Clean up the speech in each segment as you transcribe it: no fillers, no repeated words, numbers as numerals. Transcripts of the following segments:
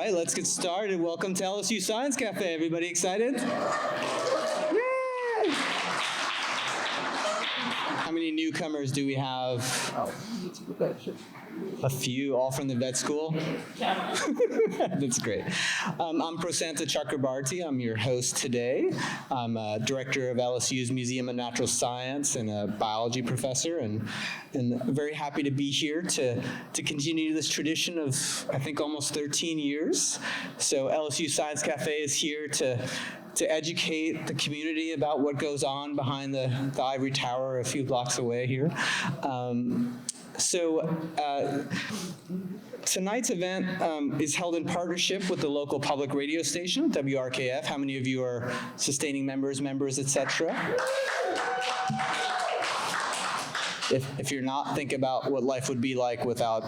right, let's get started. Welcome to LSU Science Cafe. Everybody excited? Yay! How many newcomers do we have? A few, all from the vet school? That's great. I'm Prasanta Chakrabarti. I'm your host today. I'm a director of LSU's Museum of Natural Science and a biology professor, and very happy to be here to continue this tradition of, I think, almost 13 years. So LSU Science Cafe is here to educate the community about what goes on behind the ivory tower a few blocks away here. Tonight's event is held in partnership with the local public radio station, WRKF. How many of you are sustaining members, etc.? If you're not, think about what life would be like without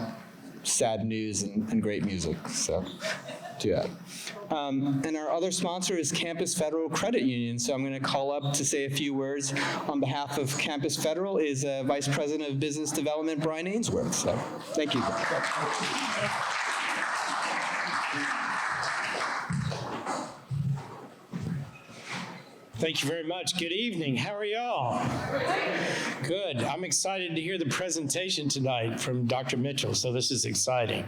sad news and great music. So do that. And our other sponsor is Campus Federal Credit Union. So I'm going to call up to say a few words on behalf of Campus Federal is Vice President of Business Development, Brian Ainsworth. So thank you. Thank you very much. Good evening. How are y'all? Good. I'm excited to hear the presentation tonight from Dr. Mitchell, so this is exciting.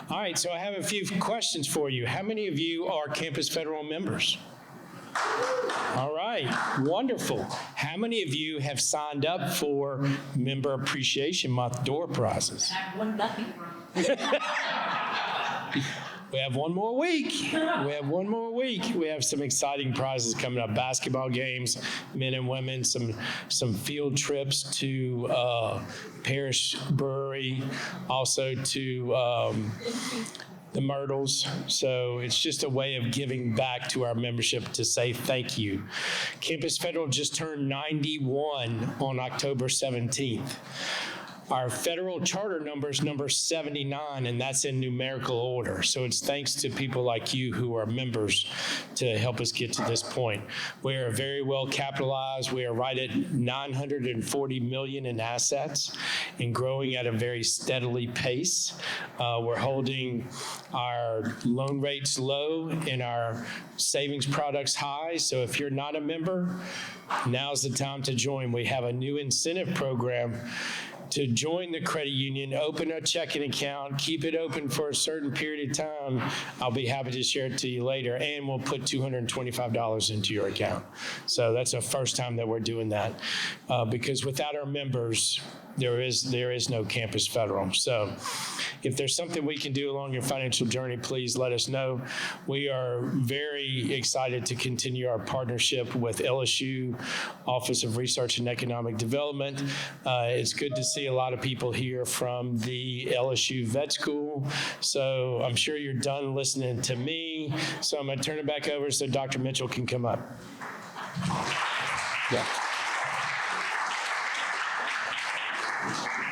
All right, so I have a few questions for you. How many of you are Campus Federal members? All right, wonderful. How many of you have signed up for Member Appreciation Month door prizes? I have one lucky one. We have one more week. We have some exciting prizes coming up. Basketball games, men and women, some field trips to Parish Brewery, also to the Myrtles. So it's just a way of giving back to our membership to say thank you. Campus Federal just turned 91 on October 17th. Our federal charter number is number 79, and that's in numerical order. So it's thanks to people like you who are members to help us get to this point. We are very well capitalized. We are right at $940 million in assets and growing at a very steadily pace. We're holding our loan rates low and our savings products high. So if you're not a member, now's the time to join. We have a new incentive program to join the credit union, open a checking account, keep it open for a certain period of time. I'll be happy to share it to you later, and we'll put $225 into your account. So that's the first time that we're doing that, because without our members, there is no Campus Federal. So if there's something we can do along your financial journey, please let us know. We are very excited to continue our partnership with LSU Office of Research and Economic Development. It's good to see a lot of people here from the LSU Vet School. So I'm sure you're done listening to me. So I'm going to turn it back over so Dr. Mitchell can come up. Yeah.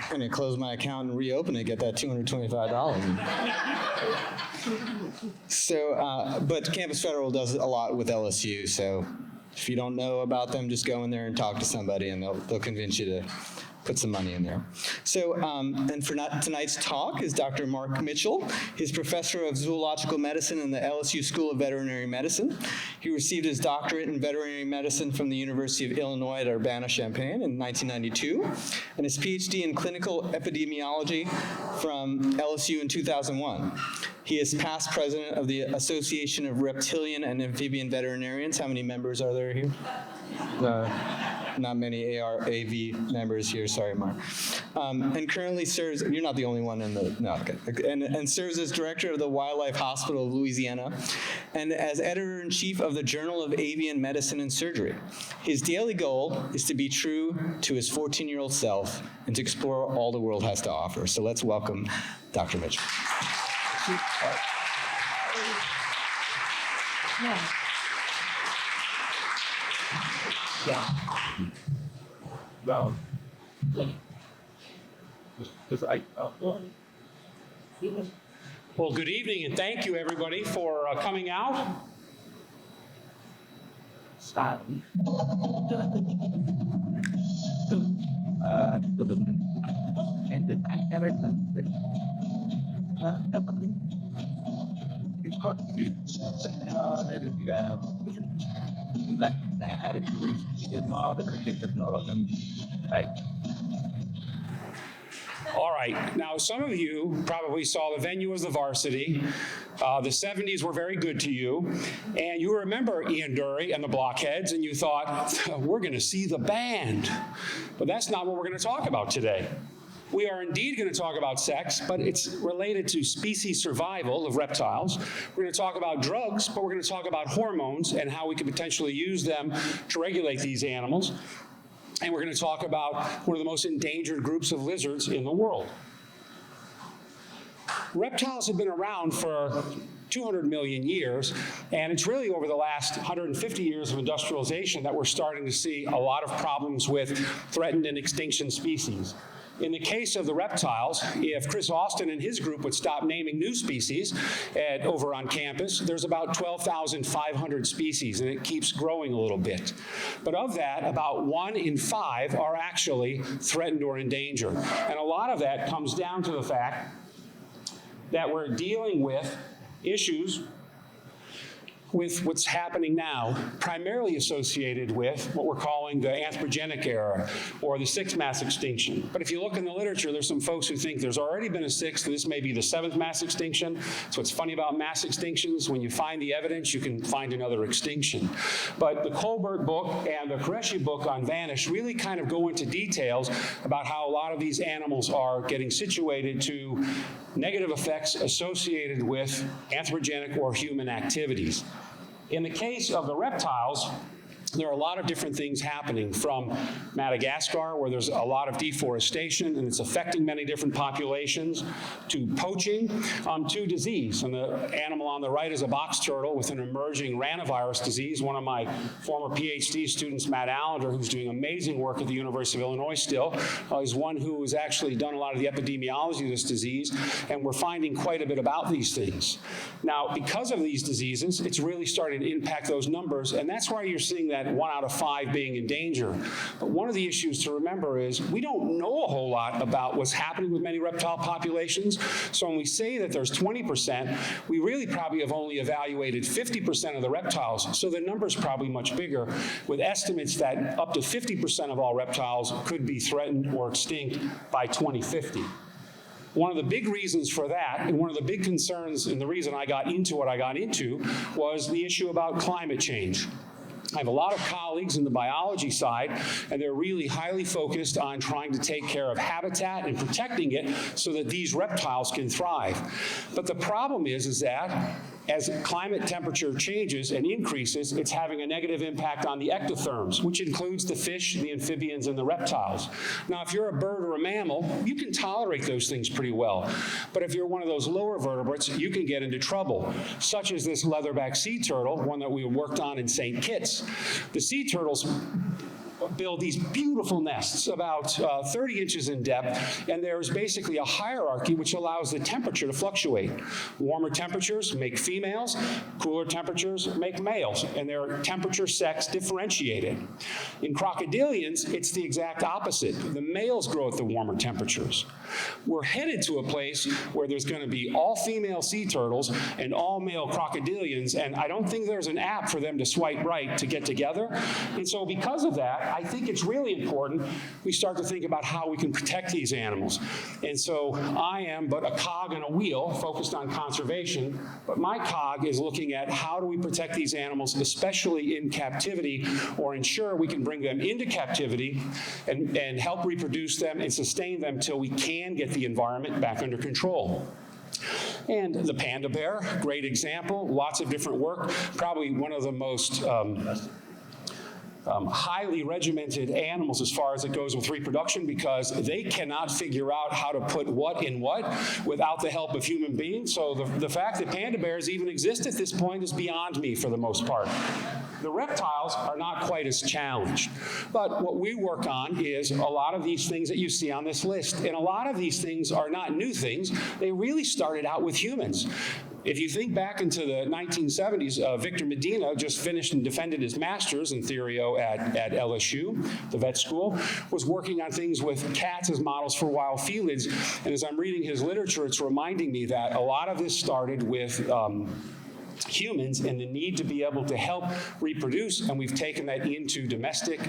I'm going to close my account and reopen it, get that $225. So, but Campus Federal does a lot with LSU, so if you don't know about them, just go in there and talk to somebody and they'll convince you to put some money in there. So, and for tonight's talk is Dr. Mark Mitchell. He's professor of zoological medicine in the LSU School of Veterinary Medicine. He received his doctorate in veterinary medicine from the University of Illinois at Urbana-Champaign in 1992, and his Ph.D. in clinical epidemiology from LSU in 2001. He is past president of the Association of Reptilian and Amphibian Veterinarians. How many members are there here? Not many AV members here, sorry, Mark. And currently serves, you're not the only one in the, no, okay. And serves as director of the Wildlife Hospital of Louisiana and as editor-in-chief of the Journal of Avian Medicine and Surgery. His daily goal is to be true to his 14-year-old self and to explore all the world has to offer. So let's welcome Dr. Mitchell. Yeah. Well, well, good evening, and thank you, everybody, for coming out. All right. Now, some of you probably saw the venue as the varsity. The 70s were very good to you. And you remember Ian Dury and the Blockheads, and you thought, we're going to see the band. But that's not what we're going to talk about today. We are indeed going to talk about sex, but it's related to species survival of reptiles. We're going to talk about drugs, but we're going to talk about hormones and how we can potentially use them to regulate these animals. And we're going to talk about one of the most endangered groups of lizards in the world. Reptiles have been around for 200 million years, and it's really over the last 150 years of industrialization that we're starting to see a lot of problems with threatened and extinction species. In the case of the reptiles, if Chris Austin and his group would stop naming new species over on campus, there's about 12,500 species, and it keeps growing a little bit. But of that, about 1 in 5 are actually threatened or endangered. And a lot of that comes down to the fact that we're dealing with issues with what's happening now, primarily associated with what we're calling the anthropogenic era, or the 6th mass extinction. But if you look in the literature, there's some folks who think there's already been a 6th, and this may be the 7th mass extinction. So what's funny about mass extinctions, when you find the evidence, you can find another extinction. But the Colbert book and the Qureshi book on Vanish really kind of go into details about how a lot of these animals are getting situated to negative effects associated with anthropogenic or human activities. In the case of the reptiles, there are a lot of different things happening, from Madagascar, where there's a lot of deforestation and it's affecting many different populations, to poaching, to disease. And the animal on the right is a box turtle with an emerging ranavirus disease. One of my former Ph.D. students, Matt Allender, who's doing amazing work at the University of Illinois still, is one who has actually done a lot of the epidemiology of this disease, and we're finding quite a bit about these things. Now, because of these diseases, it's really starting to impact those numbers, and that's why you're seeing that 1 out of 5 being in danger. But one of the issues to remember is we don't know a whole lot about what's happening with many reptile populations. So when we say that there's 20%, we really probably have only evaluated 50% of the reptiles. So the number's probably much bigger, with estimates that up to 50% of all reptiles could be threatened or extinct by 2050. One of the big reasons for that, and one of the big concerns, and the reason I got into what I got into, was the issue about climate change. I have a lot of colleagues in the biology side, and they're really highly focused on trying to take care of habitat and protecting it so that these reptiles can thrive. But the problem is that as climate temperature changes and increases, it's having a negative impact on the ectotherms, which includes the fish, the amphibians, and the reptiles. Now, if you're a bird or a mammal, you can tolerate those things pretty well. But if you're one of those lower vertebrates, you can get into trouble, such as this leatherback sea turtle, one that we worked on in St. Kitts. The sea turtles build these beautiful nests about 30 inches in depth, and there's basically a hierarchy which allows the temperature to fluctuate. Warmer temperatures make females, cooler temperatures make males, and they're temperature sex differentiated. In crocodilians, it's the exact opposite. The males grow at the warmer temperatures. We're headed to a place where there's going to be all female sea turtles and all male crocodilians, and I don't think there's an app for them to swipe right to get together. And so because of that, I think it's really important we start to think about how we can protect these animals. And so I am but a cog in a wheel focused on conservation, but my cog is looking at how do we protect these animals, especially in captivity, or ensure we can bring them into captivity and help reproduce them and sustain them till we can get the environment back under control. And the panda bear, great example, lots of different work, probably one of the most highly regimented animals as far as it goes with reproduction, because they cannot figure out how to put what in what without the help of human beings. So the fact that panda bears even exist at this point is beyond me for the most part. The reptiles are not quite as challenged. But what we work on is a lot of these things that you see on this list. And a lot of these things are not new things. They really started out with humans. If you think back into the 1970s, Victor Medina just finished and defended his master's in Theorio at LSU, the vet school, was working on things with cats as models for wild felids. And as I'm reading his literature, it's reminding me that a lot of this started with humans and the need to be able to help reproduce, and we've taken that into domestic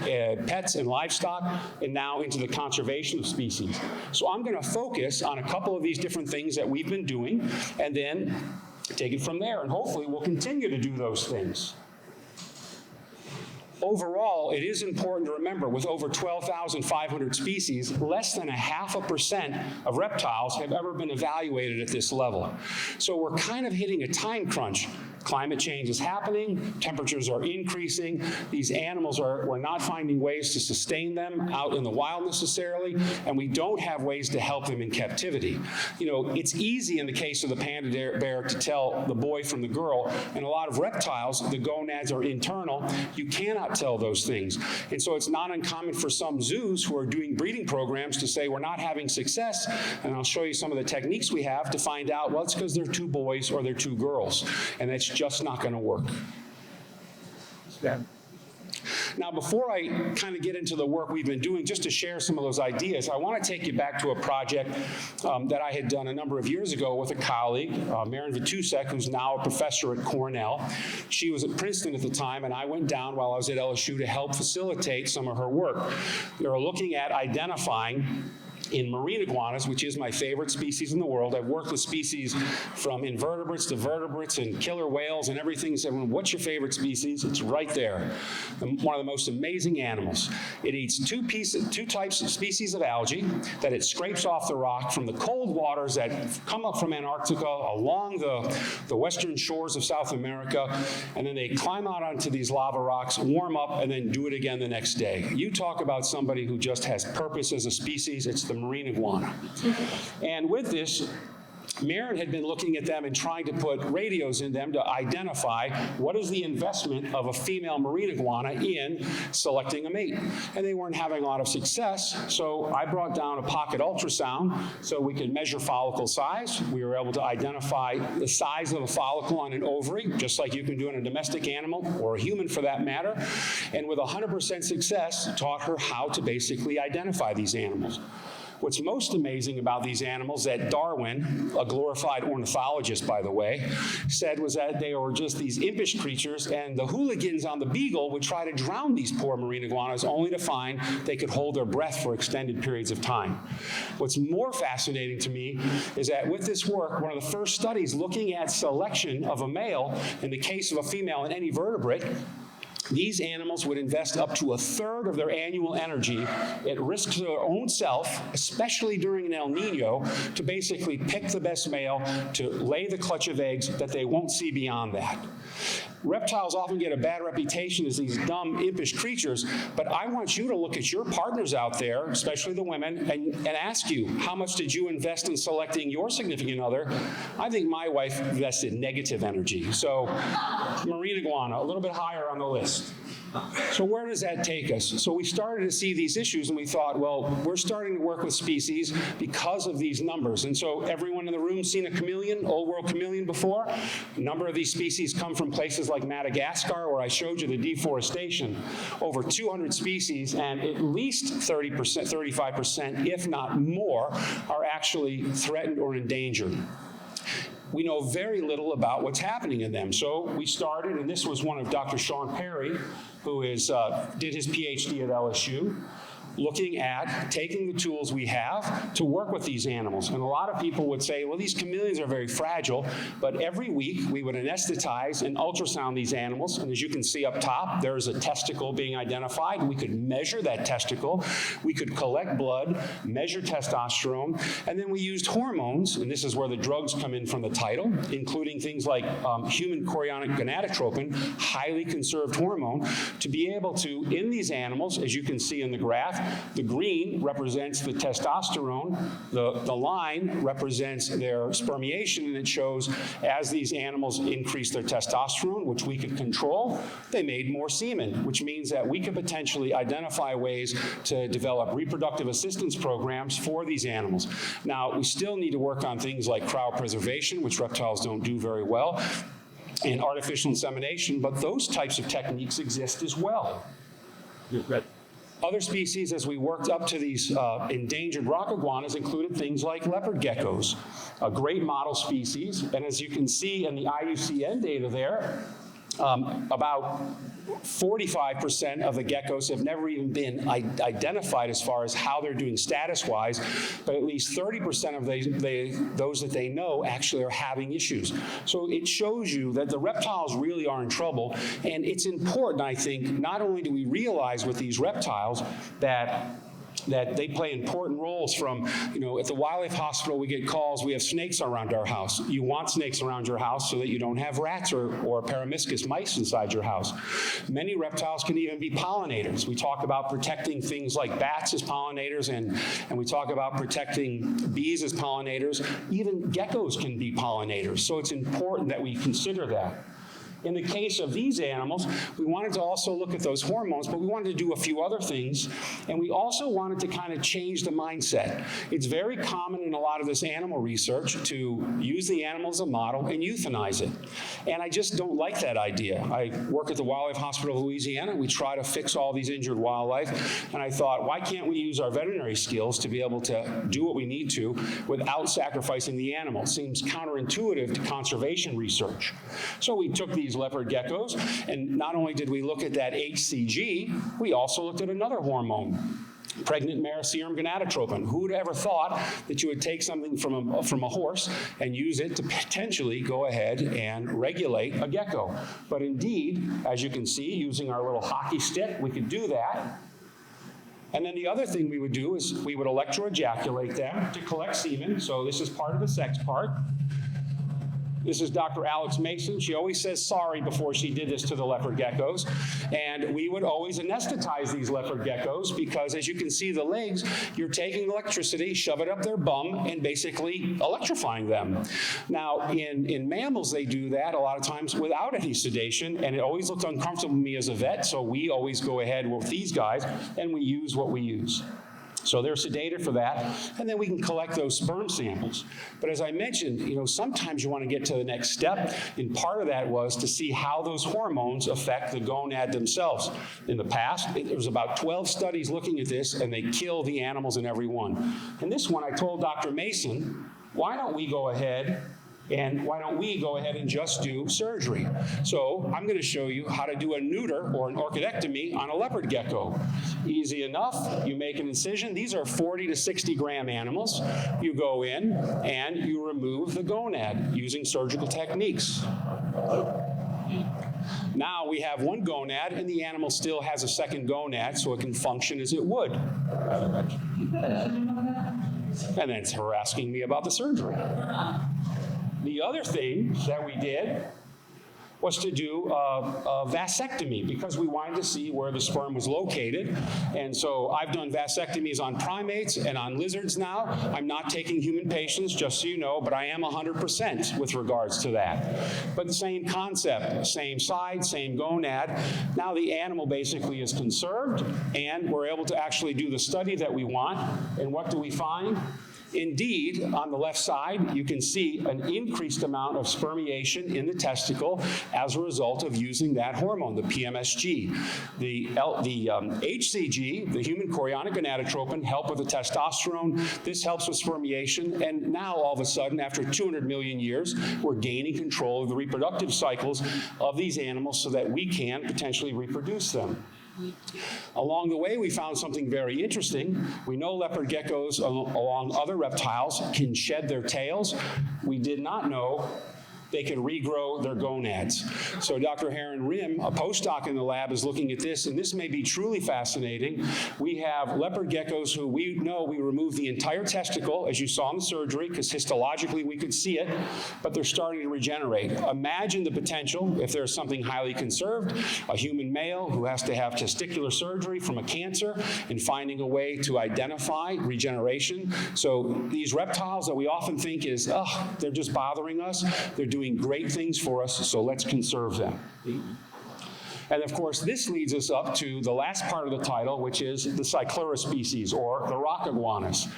pets and livestock, and now into the conservation of species. So I'm going to focus on a couple of these different things that we've been doing, and then take it from there, and hopefully we'll continue to do those things. Overall, it is important to remember, with over 12,500 species, less than 0.5% of reptiles have ever been evaluated at this level. So we're kind of hitting a time crunch. Climate change is happening, temperatures are increasing, these animals we're not finding ways to sustain them out in the wild necessarily, and we don't have ways to help them in captivity. You know, it's easy in the case of the panda bear to tell the boy from the girl, and a lot of reptiles, the gonads are internal, you cannot tell those things. And so it's not uncommon for some zoos who are doing breeding programs to say we're not having success, and I'll show you some of the techniques we have to find out, well, it's because they're two boys or they're two girls, and that's just not going to work. Stand. Now, before I kind of get into the work we've been doing, just to share some of those ideas, I want to take you back to a project that I had done a number of years ago with a colleague, Maren Vitusek, who's now a professor at Cornell. She was at Princeton at the time, and I went down while I was at LSU to help facilitate some of her work. We were looking at identifying in marine iguanas, which is my favorite species in the world. I've worked with species from invertebrates to vertebrates and killer whales and everything. So what's your favorite species? It's right there. One of the most amazing animals. It eats two types of species of algae that it scrapes off the rock from the cold waters that come up from Antarctica along the western shores of South America, and then they climb out onto these lava rocks, warm up, and then do it again the next day. You talk about somebody who just has purpose as a species, it's the marine iguana. And with this, Maren had been looking at them and trying to put radios in them to identify what is the investment of a female marine iguana in selecting a mate. And they weren't having a lot of success, so I brought down a pocket ultrasound so we could measure follicle size. We were able to identify the size of a follicle on an ovary, just like you can do in a domestic animal or a human for that matter. And with 100% success, taught her how to basically identify these animals. What's most amazing about these animals that Darwin, a glorified ornithologist, by the way, said was that they were just these impish creatures, and the hooligans on the Beagle would try to drown these poor marine iguanas only to find they could hold their breath for extended periods of time. What's more fascinating to me is that with this work, one of the first studies looking at selection of a male in the case of a female in any vertebrate, these animals would invest up to 1/3 of their annual energy at risk to their own self, especially during an El Nino, to basically pick the best male to lay the clutch of eggs that they won't see beyond that. Reptiles often get a bad reputation as these dumb, impish creatures, but I want you to look at your partners out there, especially the women, and ask you, how much did you invest in selecting your significant other? I think my wife invested negative energy. So marine iguana, a little bit higher on the list. So where does that take us? So we started to see these issues, and we thought, well, we're starting to work with species because of these numbers. And so everyone in the room seen a chameleon, old world chameleon before? A number of these species come from places like Madagascar, where I showed you the deforestation. Over 200 species, and at least 30%, 35%, if not more, are actually threatened or endangered. We know very little about what's happening in them. So we started, and this was one of Dr. Sean Perry, who did his Ph.D. at LSU, looking at taking the tools we have to work with these animals. And a lot of people would say, well, these chameleons are very fragile, but every week we would anesthetize and ultrasound these animals. And as you can see up top, there's a testicle being identified. We could measure that testicle. We could collect blood, measure testosterone, and then we used hormones, and this is where the drugs come in from the title, including things like human chorionic gonadotropin, highly conserved hormone, to be able to, in these animals, as you can see in the graph, the green represents the testosterone, the line represents their spermiation, and it shows as these animals increase their testosterone, which we could control, they made more semen, which means that we could potentially identify ways to develop reproductive assistance programs for these animals. Now, we still need to work on things like cryopreservation, which reptiles don't do very well, and artificial insemination, but those types of techniques exist as well. Other species, as we worked up to these endangered rock iguanas, included things like leopard geckos, a great model species. And as you can see in the IUCN data there, about 45% of the geckos have never even been identified as far as how they're doing status-wise, but at least 30% of those that they know actually are having issues. So it shows you that the reptiles really are in trouble, and it's important, I think, not only do we realize with these reptiles that they play important roles from, at the Wildlife Hospital, we get calls, we have snakes around our house. You want snakes around your house so that you don't have rats or paramyscus mice inside your house. Many reptiles can even be pollinators. We talk about protecting things like bats as pollinators, and we talk about protecting bees as pollinators. Even geckos can be pollinators, so it's important that we consider that. In the case of these animals, we wanted to also look at those hormones, but we wanted to do a few other things, and we also wanted to kind of change the mindset. It's very common in a lot of this animal research to use the animal as a model and euthanize it. And I just don't like that idea. I work at the Wildlife Hospital of Louisiana. We try to fix all these injured wildlife, and I thought, why can't we use our veterinary skills to be able to do what we need to without sacrificing the animal? It seems counterintuitive to conservation research. So we took these leopard geckos, and not only did we look at that HCG, we also looked at another hormone, pregnant mare serum gonadotropin. Who would ever thought that you would take something from a horse and use it to potentially go ahead and regulate a gecko? But indeed, as you can see, using our little hockey stick, we could do that. And then the other thing we would do is we would electroejaculate them to collect semen. So this is part of the sex part. This is Dr. Alex Mason. She always says sorry before she did this to the leopard geckos. And we would always anesthetize these leopard geckos because, as you can see the legs, you're taking electricity, shove it up their bum, and basically electrifying them. Now, in mammals, they do that a lot of times without any sedation, and it always looked uncomfortable to me as a vet, so we always go ahead with these guys, and we use what we use. So they're sedated for that, and then we can collect those sperm samples. But as I mentioned, sometimes you want to get to the next step, and part of that was to see how those hormones affect the gonad themselves. In the past, there was about 12 studies looking at this, and they kill the animals in every one. In this one, I told Dr. Mason, why don't we go ahead and just do surgery? So I'm going to show you how to do a neuter or an orchidectomy on a leopard gecko. Easy enough. You make an incision. These are 40 to 60 gram animals. You go in and you remove the gonad using surgical techniques. Now we have one gonad, and the animal still has a second gonad, so it can function as it would. And then it's her asking me about the surgery. The other thing that we did was to do a vasectomy because we wanted to see where the sperm was located. And so I've done vasectomies on primates and on lizards now. I'm not taking human patients, just so you know, but I am 100% with regards to that. But the same concept, same side, same gonad. Now the animal basically is conserved, and we're able to actually do the study that we want. And what do we find? Indeed, on the left side, you can see an increased amount of spermiation in the testicle as a result of using that hormone, the PMSG. The HCG, the human chorionic gonadotropin, help with the testosterone. This helps with spermiation, and now all of a sudden, after 200 million years, we're gaining control of the reproductive cycles of these animals so that we can potentially reproduce them. Along the way, we found something very interesting. We know leopard geckos, along other reptiles, can shed their tails. We did not know they could regrow their gonads. So Dr. Heron Rim, a postdoc in the lab, is looking at this, and this may be truly fascinating. We have leopard geckos who we know we removed the entire testicle, as you saw in the surgery, because histologically we could see it, but they're starting to regenerate. Imagine the potential if there's something highly conserved, a human male who has to have testicular surgery from a cancer, and finding a way to identify regeneration. So these reptiles that we often think is, they're just bothering us, they're doing great things for us, so let's conserve them. And of course, this leads us up to the last part of the title, which is the Cyclura species, or the rock iguanas.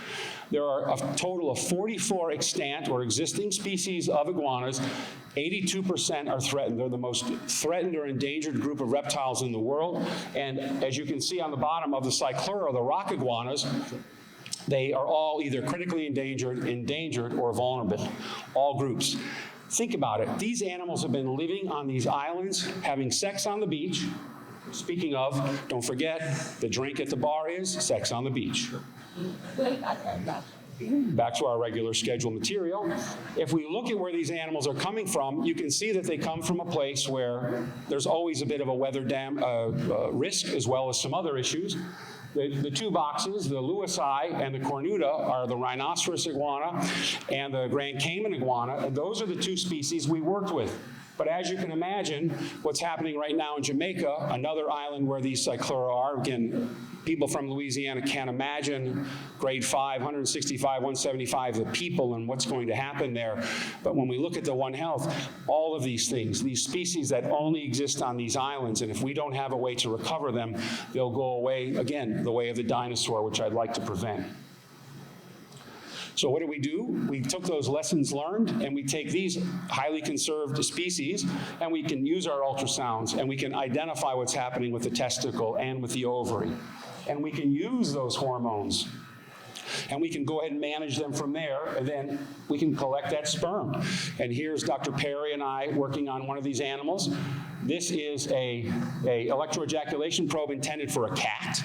There are a total of 44 extant or existing species of iguanas. 82% are threatened. They're the most threatened or endangered group of reptiles in the world. And as you can see on the bottom of the Cyclura, the rock iguanas, they are all either critically endangered, or vulnerable, all groups. Think about it. These animals have been living on these islands, having sex on the beach. Speaking of, don't forget, the drink at the bar is sex on the beach. Back to our regular schedule material. If we look at where these animals are coming from, you can see that they come from a place where there's always a bit of a weather risk, as well as some other issues. The two boxes, the Lewisii and the cornuta, are the rhinoceros iguana and the Grand Cayman iguana, and those are the two species we worked with. But as you can imagine, what's happening right now in Jamaica, another island where these Cyclura are, again, people from Louisiana can't imagine grade 5, 165, 175, the people and what's going to happen there. But when we look at the One Health, all of these things, these species that only exist on these islands, and if we don't have a way to recover them, they'll go away, again, the way of the dinosaur, which I'd like to prevent. So what do? We took those lessons learned, and we take these highly conserved species, and we can use our ultrasounds, and we can identify what's happening with the testicle and with the ovary. And we can use those hormones, and we can go ahead and manage them from there, and then we can collect that sperm. And here's Dr. Perry and I working on one of these animals. This is a electroejaculation probe intended for a cat.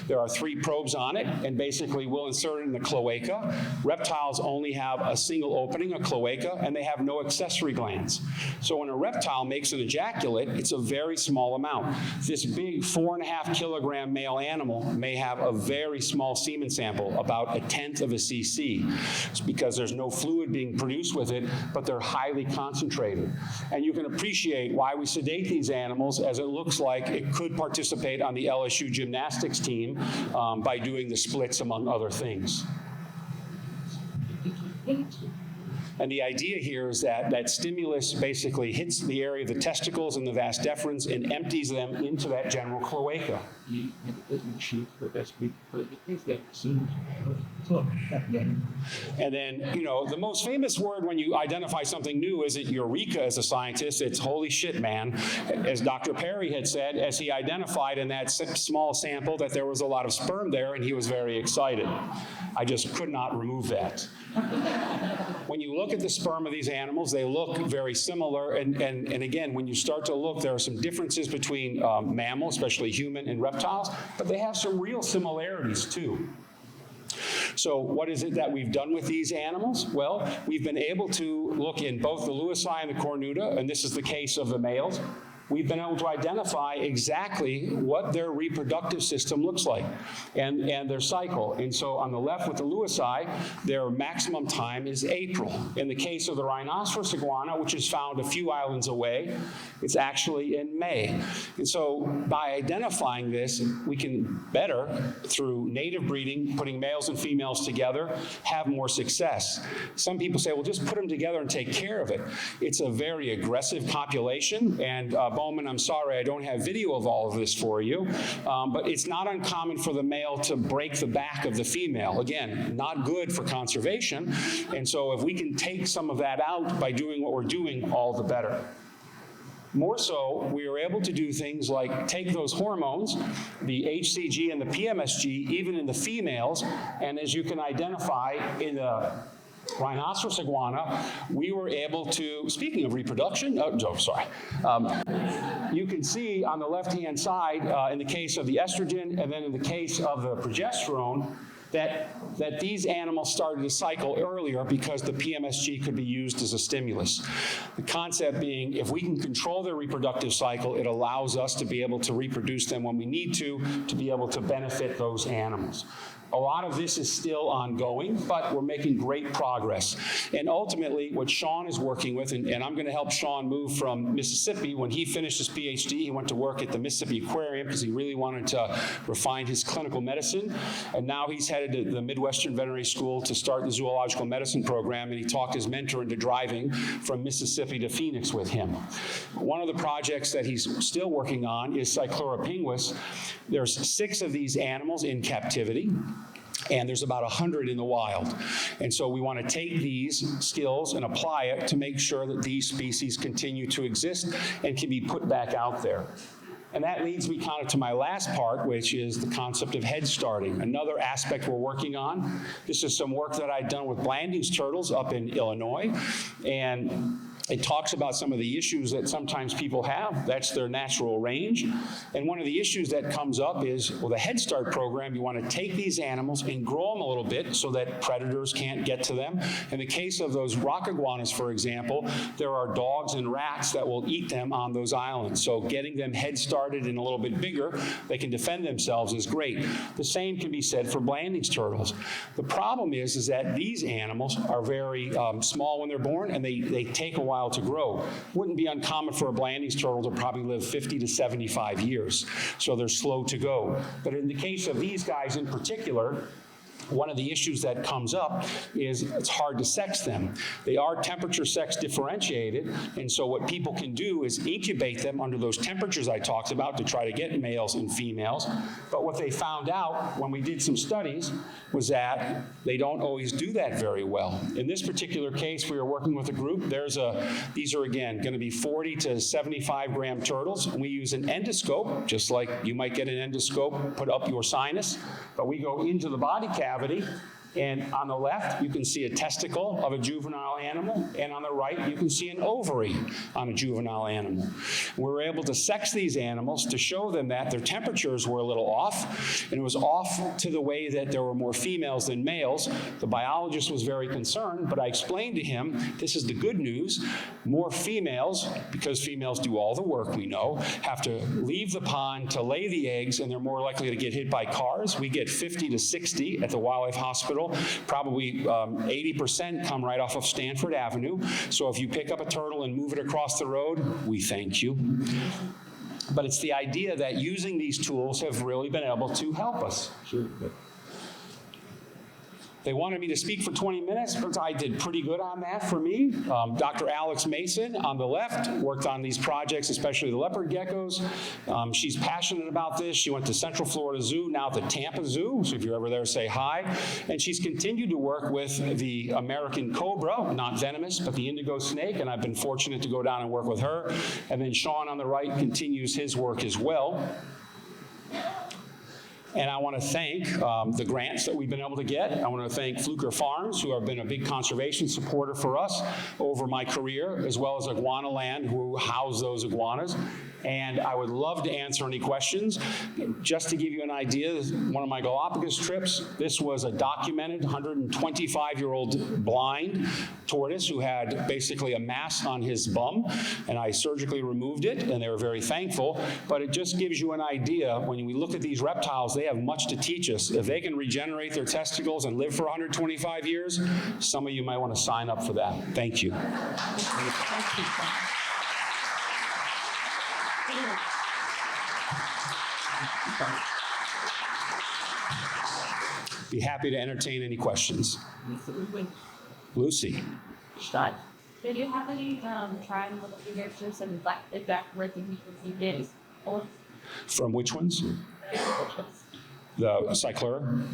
There are 3 probes on it, and basically we'll insert it in the cloaca. Reptiles only have a single opening, a cloaca, and they have no accessory glands. So when a reptile makes an ejaculate, it's a very small amount. This big 4.5 kilogram male animal may have a very small semen sample, about 1/10 of a cc. It's because there's no fluid being produced with it, but they're highly concentrated. And you can appreciate why we sedate these animals, as it looks like it could participate on the LSU gymnastics team by doing the splits, among other things. And the idea here is that that stimulus basically hits the area of the testicles and the vas deferens and empties them into that general cloaca. And then, the most famous word when you identify something new isn't eureka as a scientist, it's holy shit, man. As Dr. Perry had said, as he identified in that small sample that there was a lot of sperm there, and he was very excited. I just could not remove that. When you look at the sperm of these animals, they look very similar, and again, when you start to look, there are some differences between mammals, especially human and reptiles, but they have some real similarities too. So what is it that we've done with these animals? Well, we've been able to look in both the Lewisii and the cornuta, and this is the case of the males. We've been able to identify exactly what their reproductive system looks like and their cycle. And so on the left with the Lewisii, their maximum time is April. In the case of the rhinoceros iguana, which is found a few islands away, it's actually in May. And so by identifying this, we can better, through native breeding, putting males and females together, have more success. Some people say, well, just put them together and take care of it. It's a very aggressive population, and Bowman, I'm sorry, I don't have video of all of this for you, but it's not uncommon for the male to break the back of the female. Again, not good for conservation, and so if we can take some of that out by doing what we're doing, all the better. More so, we are able to do things like take those hormones, the HCG and the PMSG, even in the females, and as you can identify in the rhinoceros iguana, we were able to, speaking of reproduction, you can see on the left-hand side, in the case of the estrogen, and then in the case of the progesterone, that these animals started to cycle earlier because the PMSG could be used as a stimulus. The concept being, if we can control their reproductive cycle, it allows us to be able to reproduce them when we need to be able to benefit those animals. A lot of this is still ongoing, but we're making great progress. And ultimately, what Sean is working with, and I'm going to help Sean move from Mississippi. When he finished his Ph.D., he went to work at the Mississippi Aquarium because he really wanted to refine his clinical medicine. And now he's headed to the Midwestern Veterinary School to start the zoological medicine program, and he talked his mentor into driving from Mississippi to Phoenix with him. One of the projects that he's still working on is Cyclura pinguis. There's 6 of these animals in captivity, and there's about 100 in the wild. And so we want to take these skills and apply it to make sure that these species continue to exist and can be put back out there. And that leads me kind of to my last part, which is the concept of head starting, another aspect we're working on. This is some work that I've done with Blanding's turtles up in Illinois, and it talks about some of the issues that sometimes people have. That's their natural range. And one of the issues that comes up is, well, the Head Start program, you want to take these animals and grow them a little bit so that predators can't get to them. In the case of those rock iguanas, for example, there are dogs and rats that will eat them on those islands. So getting them head started and a little bit bigger, they can defend themselves is great. The same can be said for Blanding's turtles. The problem is that these animals are very small when they're born, and they take a while to grow. Wouldn't be uncommon for a Blanding's turtle to probably live 50 to 75 years. So they're slow to go. But in the case of these guys in particular, one of the issues that comes up is it's hard to sex them. They are temperature sex differentiated, and so what people can do is incubate them under those temperatures I talked about to try to get males and females. But what they found out when we did some studies was that they don't always do that very well. In this particular case, we were working with a group. These are, again, going to be 40 to 75 gram turtles. And we use an endoscope, just like you might get an endoscope put up your sinus, but we go into the body cavity, and on the left, you can see a testicle of a juvenile animal, and on the right, you can see an ovary on a juvenile animal. We were able to sex these animals to show them that their temperatures were a little off, and it was off to the way that there were more females than males. The biologist was very concerned, but I explained to him, this is the good news. More females, because females do all the work, we know, have to leave the pond to lay the eggs, and they're more likely to get hit by cars. We get 50 to 60 at the Wildlife Hospital. Probably 80% come right off of Stanford Avenue. So if you pick up a turtle and move it across the road, we thank you. But it's the idea that using these tools have really been able to help us. Sure. They wanted me to speak for 20 minutes, but I did pretty good on that for me. Dr. Alex Mason on the left worked on these projects, especially the leopard geckos. She's passionate about this. She went to Central Florida Zoo, now the Tampa Zoo, so if you're ever there, say hi. And she's continued to work with the American cobra, not venomous, but the indigo snake, and I've been fortunate to go down and work with her. And then Sean on the right continues his work as well. And I want to thank the grants that we've been able to get. I want to thank Fluker Farms, who have been a big conservation supporter for us over my career, as well as Iguana Land, who house those iguanas. And I would love to answer any questions. Just to give you an idea, one of my Galapagos trips, this was a documented 125-year-old blind tortoise who had basically a mass on his bum, and I surgically removed it, and they were very thankful. But it just gives you an idea, when we look at these reptiles, they have much to teach us. If they can regenerate their testicles and live for 125 years, some of you might want to sign up for that. Thank you. Thank you. Be happy to entertain any questions. Lucy. Stein. Did you have any trying little figures and back working with you days? From which ones? The Cyclura?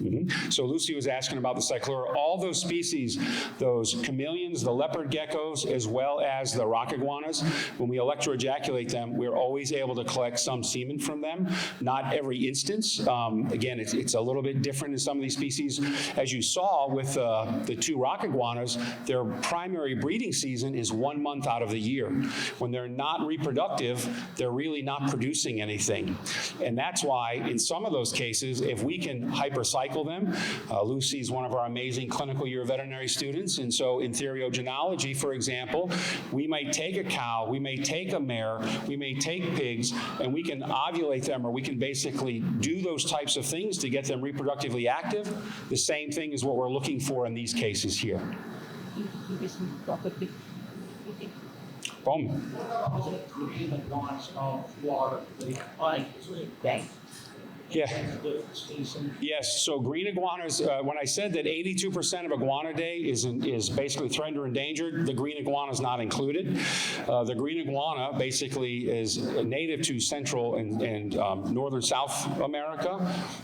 Mm-hmm. So Lucy was asking about the Cyclura. All those species, those chameleons, the leopard geckos, as well as the rock iguanas, when we electroejaculate them, we're always able to collect some semen from them. Not every instance. Again, it's a little bit different in some of these species. As you saw with the 2 rock iguanas, their primary breeding season is 1 month out of the year. When they're not reproductive, they're really not producing anything. And that's why, in some of those cases, if we can hypercycle recycle them. Lucy is one of our amazing clinical year veterinary students, and so in theriogenology, for example, we might take a cow, we may take a mare, we may take pigs, and we can ovulate them, or we can basically do those types of things to get them reproductively active. The same thing is what we're looking for in these cases here. Boom. Yeah. Yes, so green iguanas, when I said that 82% of iguana day is basically threatened or endangered, the green iguana is not included. The green iguana basically is native to Central and Northern South America,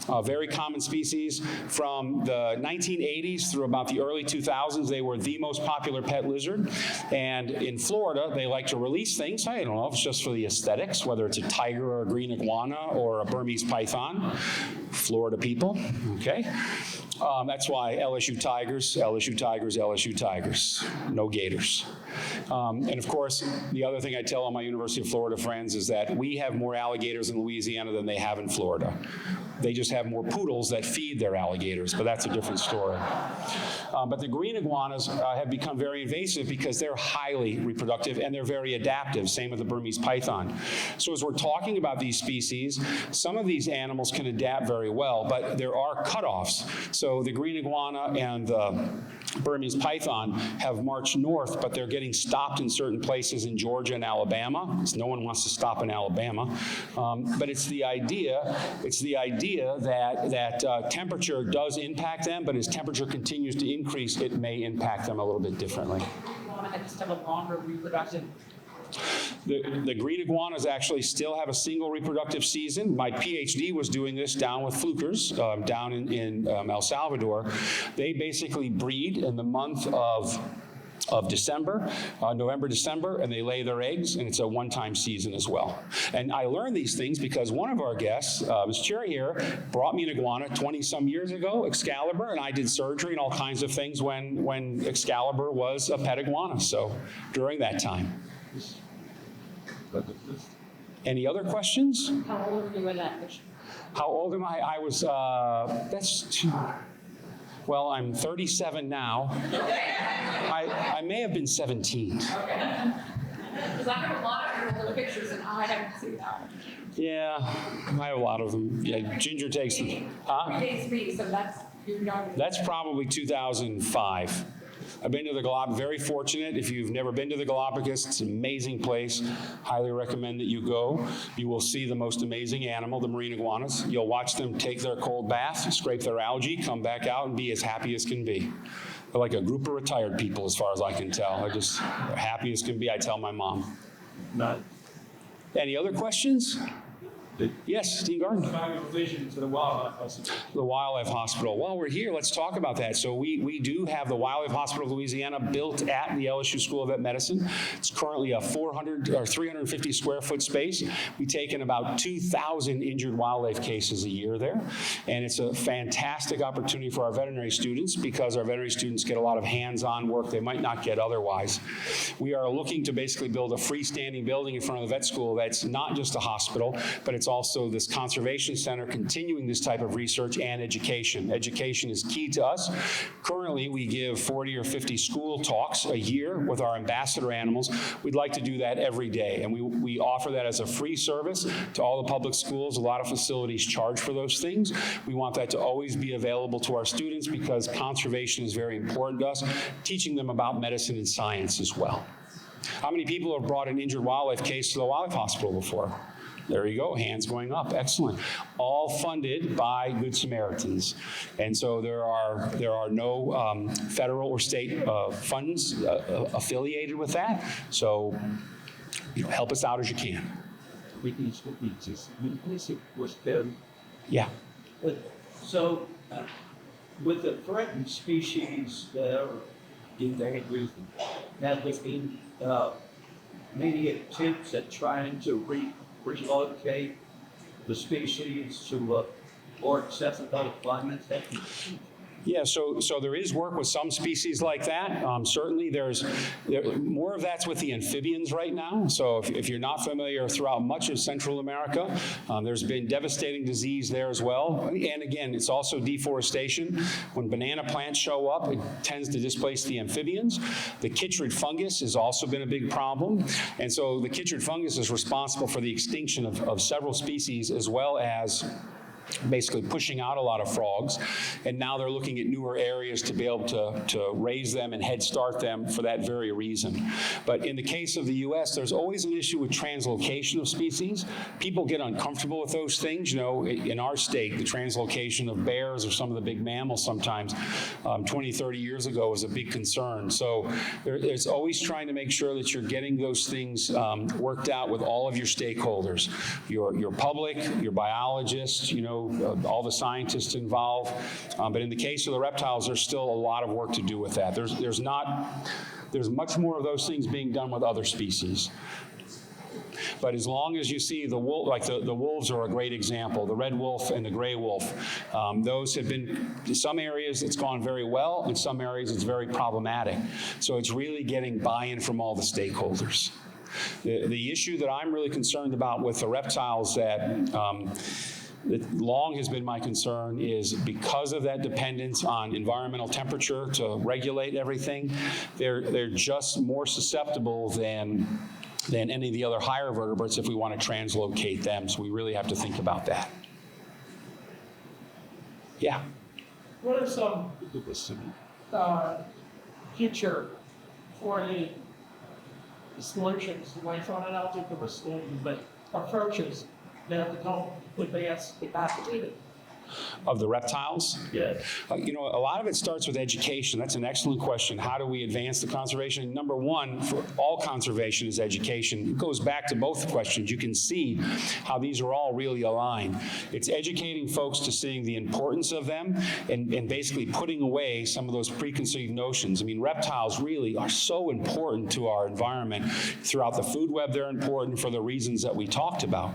a very common species. From the 1980s through about the early 2000s, they were the most popular pet lizard. And in Florida, they like to release things. I don't know if it's just for the aesthetics, whether it's a tiger or a green iguana or a Burmese python. Florida people, okay? That's why LSU Tigers, LSU Tigers, LSU Tigers, no Gators. And of course, the other thing I tell all my University of Florida friends is that we have more alligators in Louisiana than they have in Florida. They just have more poodles that feed their alligators, but that's a different story. But the green iguanas have become very invasive because they're highly reproductive and they're very adaptive, same with the Burmese python. So as we're talking about these species, some of these animals can adapt very well, but there are cutoffs. So the green iguana and the Burmese python have marched north, but they're getting stopped in certain places in Georgia and Alabama. No one wants to stop in Alabama. But it's the idea that temperature does impact them, but as temperature continues to increase, it may impact them a little bit differently. I just have a longer reproductive. The green iguanas actually still have a single reproductive season. My Ph.D. was doing this down with flukers down in El Salvador. They basically breed in the month of December, November, December, and they lay their eggs, and it's a one-time season as well. And I learned these things because one of our guests, Ms. Cherry here, brought me an iguana 20-some years ago, Excalibur, and I did surgery and all kinds of things when Excalibur was a pet iguana, so during that time. Any other questions? How old were you when that was? How old am I? I was, well, I'm 37 now. I may have been 17. Because I have a lot of older pictures and I haven't seen that. Yeah, I have a lot of them. Yeah, Ginger takes them. Huh? Takes me, so that's, you're younger. That's probably 2005. I've been to the Galapagos, very fortunate. If you've never been to the Galapagos, it's an amazing place. Highly recommend that you go. You will see the most amazing animal, the marine iguanas. You'll watch them take their cold bath, scrape their algae, come back out and be as happy as can be. They're like a group of retired people as far as I can tell. They're just happy as can be, I tell my mom. Not Any other questions? Yes, Dean Gardner. about your vision to the Wildlife Hospital. The Wildlife Hospital. While we're here, let's talk about that. So we do have the Wildlife Hospital of Louisiana built at the LSU School of Vet Medicine. It's currently a 350 square foot space. We take in about 2,000 injured wildlife cases a year there. And it's a fantastic opportunity for our veterinary students because our veterinary students get a lot of hands-on work they might not get otherwise. We are looking to basically build a freestanding building in front of the vet school that's not just a hospital, but it's also this conservation center continuing this type of research and education. Education is key to us. Currently, we give 40 or 50 school talks a year with our ambassador animals. We'd like to do that every day, and we offer that as a free service to all the public schools. A lot of facilities charge for those things. We want that to always be available to our students because conservation is very important to us, teaching them about medicine and science as well. How many people have brought an injured wildlife case to the Wildlife Hospital before? There you go, hands going up, excellent. All funded by Good Samaritans. And so there are no federal or state funds affiliated with that. So, help us out as you can. Yeah. So, with the threatened species that are endangered, have there been many attempts at trying to relocate the species to more accessible climates? Yeah, so there is work with some species like that. Certainly, more of that's with the amphibians right now. So if you're not familiar, throughout much of Central America, there's been devastating disease there as well. And again, it's also deforestation. When banana plants show up, it tends to displace the amphibians. The chytrid fungus has also been a big problem. And so the chytrid fungus is responsible for the extinction of several species, as well as basically pushing out a lot of frogs. And now they're looking at newer areas to be able to raise them and head start them for that very reason. But in the case of the U.S., there's always an issue with translocation of species. People get uncomfortable with those things. You know, in our state, the translocation of bears or some of the big mammals sometimes 20, 30 years ago was a big concern. So it's always trying to make sure that you're getting those things worked out with all of your stakeholders, your public, your biologists, you know, all the scientists involved. But in the case of the reptiles, there's still a lot of work to do with that. There's much more of those things being done with other species. But as long as you see the wolf, like the wolves are a great example, the red wolf and the gray wolf, those have been, in some areas it's gone very well, in some areas it's very problematic. So it's really getting buy-in from all the stakeholders. The issue that I'm really concerned about with the reptiles that long has been my concern is because of that dependence on environmental temperature to regulate everything, they're just more susceptible than any of the other higher vertebrates if we want to translocate them. So we really have to think about that. Yeah. What are some future for the solutions, the way from an object of a solution, but approaches that have to come with the capacity? Of the reptiles? Yeah. You know, a lot of it starts with education. That's an excellent question. How do we advance the conservation? Number one, for all conservation is education. It goes back to both questions. You can see how these are all really aligned. It's educating folks to seeing the importance of them and basically putting away some of those preconceived notions. I mean, reptiles really are so important to our environment. Throughout the food web, they're important for the reasons that we talked about.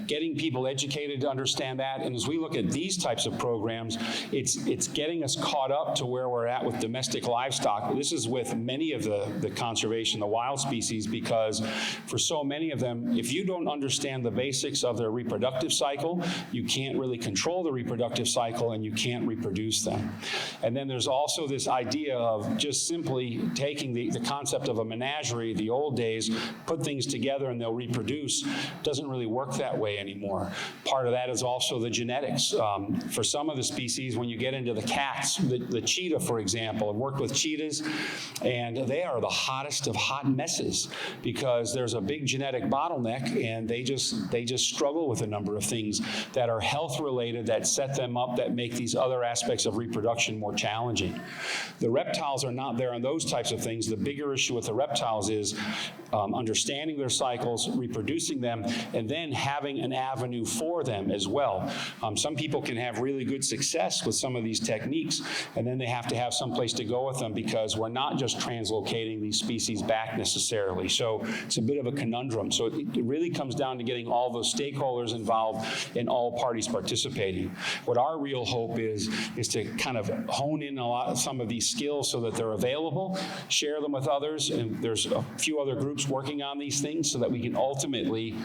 Getting people educated to understand that. And as we look at these types of programs, it's getting us caught up to where we're at with domestic livestock. This is with many of the conservation, the wild species, because for so many of them, if you don't understand the basics of their reproductive cycle, you can't really control the reproductive cycle and you can't reproduce them. And then there's also this idea of just simply taking the concept of a menagerie, the old days, put things together and they'll reproduce, doesn't really work that way anymore. Part of that is also the genetics. For some of the species, when you get into the cats, the cheetah, for example, I've worked with cheetahs, and they are the hottest of hot messes because there's a big genetic bottleneck, and they just struggle with a number of things that are health related, that set them up, that make these other aspects of reproduction more challenging. The reptiles are not there on those types of things. The bigger issue with the reptiles is understanding their cycles, reproducing them, and then having an avenue for them as well. Some people can have really good success with some of these techniques, and then they have to have some place to go with them because we're not just translocating these species back necessarily. So it's a bit of a conundrum. So it really comes down to getting all those stakeholders involved and all parties participating. What our real hope is to kind of hone in some of these skills so that they're available, share them with others, and there's a few other groups working on these things so that we can ultimately,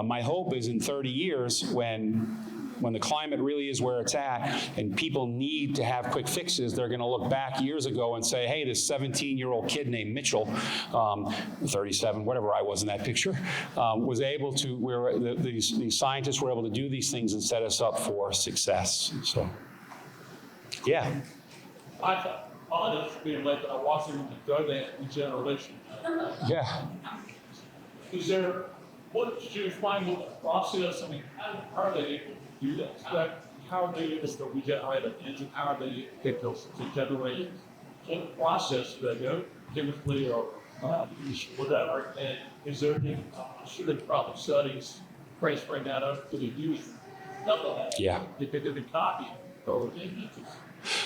my hope is in 30 years when the climate really is where it's at and people need to have quick fixes, they're going to look back years ago and say, hey, this 17-year-old kid named Mitchell, 37, whatever I was in that picture, was able to, where these scientists were able to do these things and set us up for success. So, yeah. I thought all this being led by Washington drug regeneration. Yeah. Is there, what did you find with the process? I mean, how are they do that? How are they able to regenerate an engine? How are they able to generate a process that go chemically or whatever? And is there any, should they probably studies bring that up to the youth? Yeah. They could copy.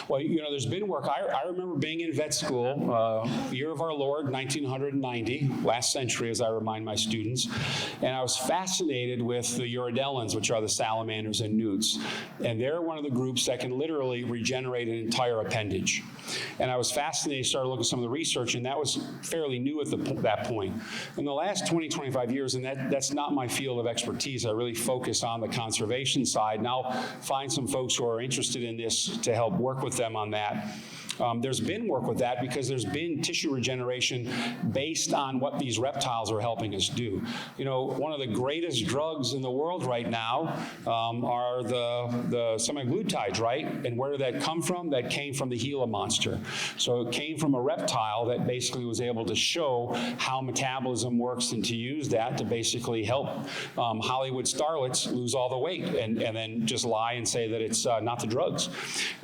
Well, there's been work. I remember being in vet school, year of our Lord, 1990, last century, as I remind my students, and I was fascinated with the urodellins, which are the salamanders and newts. And they're one of the groups that can literally regenerate an entire appendage. And I was fascinated, started looking at some of the research, and that was fairly new at that point. In the last 20, 25 years, and that's not my field of expertise, I really focus on the conservation side. And I'll find some folks who are interested in this to help work with them on that. There's been work with that because there's been tissue regeneration based on what these reptiles are helping us do. One of the greatest drugs in the world right now are the semaglutides, right? And where did that come from? That came from the Gila monster. So it came from a reptile that basically was able to show how metabolism works and to use that to basically help Hollywood starlets lose all the weight and then just lie and say that it's not the drugs.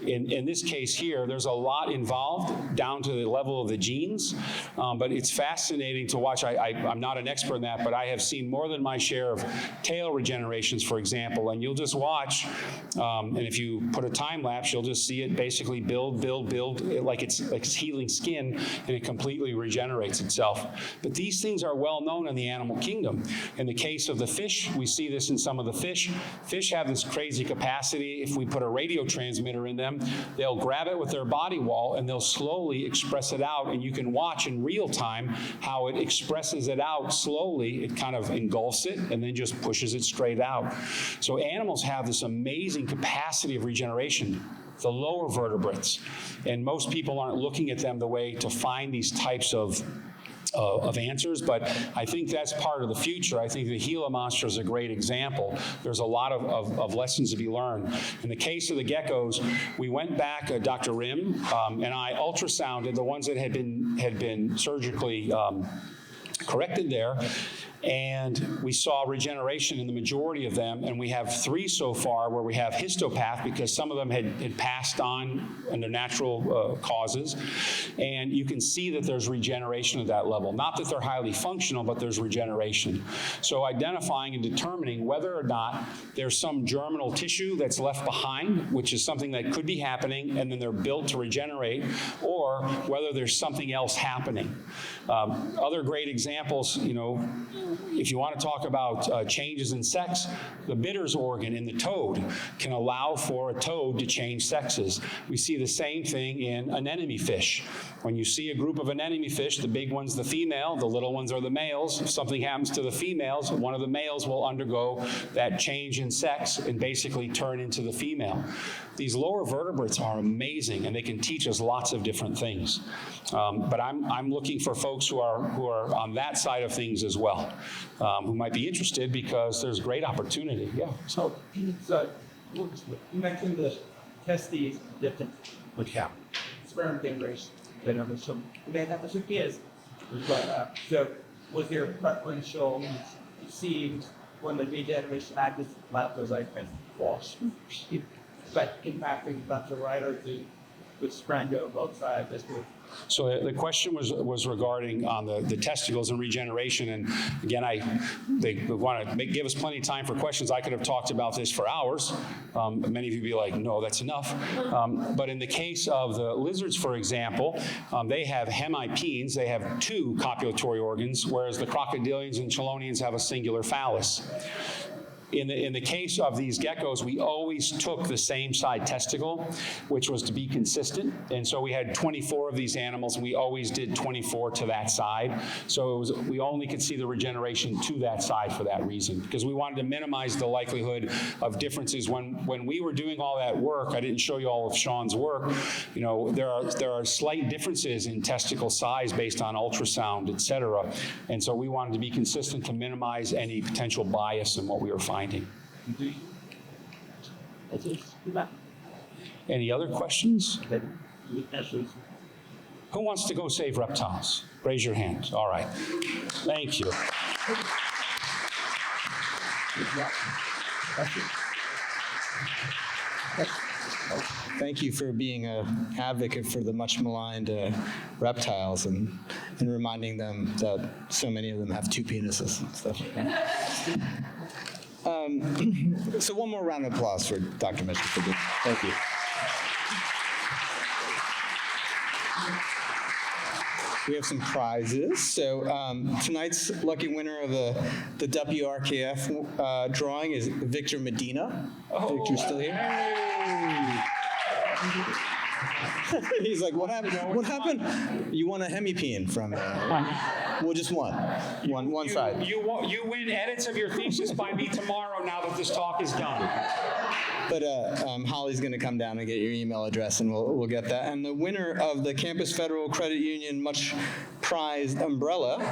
In this case here, there's a lot involved down to the level of the genes, but it's fascinating to watch. I'm not an expert in that, but I have seen more than my share of tail regenerations, for example, and you'll just watch, and if you put a time lapse, you'll just see it basically build, like it's healing skin, and it completely regenerates itself. But these things are well known in the animal kingdom. In the case of the fish, we see this in some of the fish. Fish have this crazy capacity. If we put a radio transmitter in them, they'll grab it with their body wall and they'll slowly express it out, and you can watch in real time how it expresses it out slowly. It kind of engulfs it and then just pushes it straight out. So animals have this amazing capacity of regeneration, the lower vertebrates, and most people aren't looking at them the way to find these types of answers, but I think that's part of the future. I think the Gila monster is a great example. There's a lot of lessons to be learned. In the case of the geckos, we went back, Dr. Rim and I ultrasounded the ones that had been surgically corrected there, and we saw regeneration in the majority of them, and we have 3 so far where we have histopath because some of them had passed on under natural causes, and you can see that there's regeneration at that level. Not that they're highly functional, but there's regeneration. So identifying and determining whether or not there's some germinal tissue that's left behind, which is something that could be happening, and then they're built to regenerate, or whether there's something else happening. Other great examples, if you want to talk about changes in sex, the bitters organ in the toad can allow for a toad to change sexes. We see the same thing in anemone fish. When you see a group of anemone fish, the big one's the female, the little ones are the males. If something happens to the females, one of the males will undergo that change in sex and basically turn into the female. These lower vertebrates are amazing, and they can teach us lots of different things. But I'm looking for folks who are on that side of things as well, who might be interested because there's great opportunity. Yeah. So you mentioned the testes different with sperm generation. So they have some kids. So was there preferential seeds when the regeneration acted because I can wash? But impacting the right or the sperm go both sides. So the question was regarding on the testicles and regeneration, and again, they want to give us plenty of time for questions. I could have talked about this for hours. Many of you would be like, no, that's enough. But in the case of the lizards, for example, they have hemipenes. They have 2 copulatory organs, whereas the crocodilians and chelonians have a singular phallus. In the case of these geckos, we always took the same side testicle, which was to be consistent. And so we had 24 of these animals, and we always did 24 to that side. So we only could see the regeneration to that side for that reason, because we wanted to minimize the likelihood of differences. When we were doing all that work, I didn't show you all of Sean's work, there are slight differences in testicle size based on ultrasound, et cetera. And so we wanted to be consistent to minimize any potential bias in what we were finding. Any other questions? Who wants to go save reptiles? Raise your hand. All right. Thank you. Thank you for being an advocate for the much maligned reptiles and reminding them that so many of them have 2 penises and stuff like that. So one more round of applause for Dr. Mitchell for this. Thank you. we have some prizes. So tonight's lucky winner of the WRKF drawing is Victor Medina. Victor, still here? He's like, what happened? What happened? You won a hemipene from, well, just one side. You win edits of your thesis by me tomorrow now that this talk is done. But Holly's going to come down and get your email address, and we'll get that. And the winner of the Campus Federal Credit Union much prized umbrella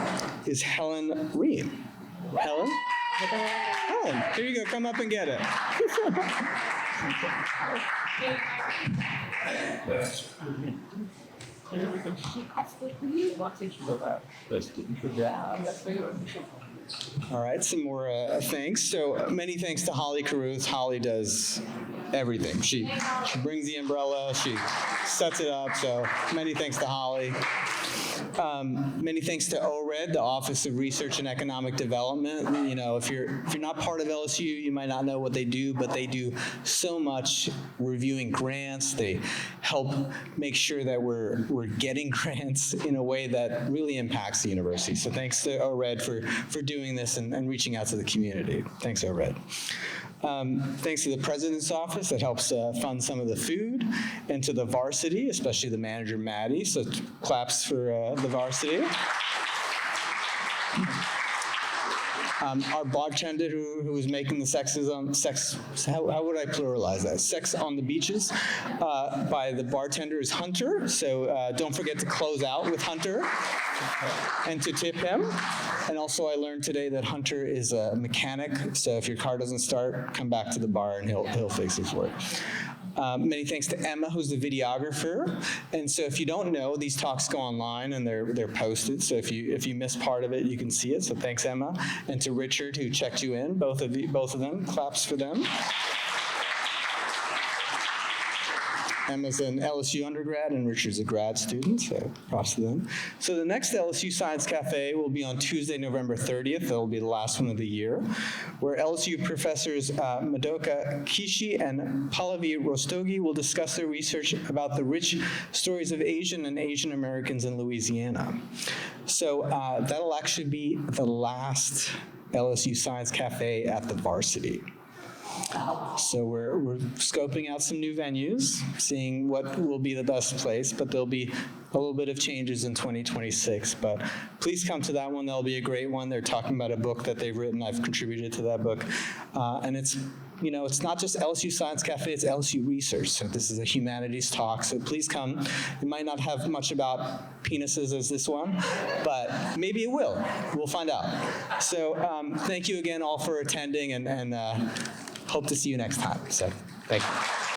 is Helen Ream. Helen? Helen, here you go. Come up and get it. All right, some more thanks. So many thanks to Holly Caruth. Holly does everything. She brings the umbrella, she sets it up, so many thanks to Holly. Many thanks to ORED, the Office of Research and Economic Development. You know, if you're not part of LSU, you might not know what they do, but they do so much reviewing grants. They help make sure that we're getting grants in a way that really impacts the university. So thanks to ORED for doing this and reaching out to the community. Thanks, ORED. Thanks to the President's Office that helps fund some of the food, and to the varsity, especially the manager, Maddie. So claps for the varsity. Our bartender who was making the how would I pluralize that? Sex on the Beaches by the bartender is Hunter. So don't forget to close out with Hunter and to tip him. And also I learned today that Hunter is a mechanic. So if your car doesn't start, come back to the bar and he'll fix it for you. Many thanks to Emma, who's the videographer. And so if you don't know, these talks go online and they're posted. So if you miss part of it, you can see it. So thanks, Emma. And to Richard, who checked you in, both of them, claps for them. Emma's an LSU undergrad and Richard's a grad student, so props to them. So the next LSU Science Cafe will be on Tuesday, November 30th. That'll be the last one of the year, where LSU professors Madoka Kishi and Pallavi Rostogi will discuss their research about the rich stories of Asian and Asian Americans in Louisiana. So that'll actually be the last LSU Science Cafe at the varsity. So we're scoping out some new venues, seeing what will be the best place, but there'll be a little bit of changes in 2026. But please come to that one. That'll be a great one. They're talking about a book that they've written. I've contributed to that book. And it's not just LSU Science Cafe, it's LSU Research. So this is a humanities talk, so please come. It might not have much about penises as this one, but maybe it will. We'll find out. So thank you again all for attending, and hope to see you next time. So thank you.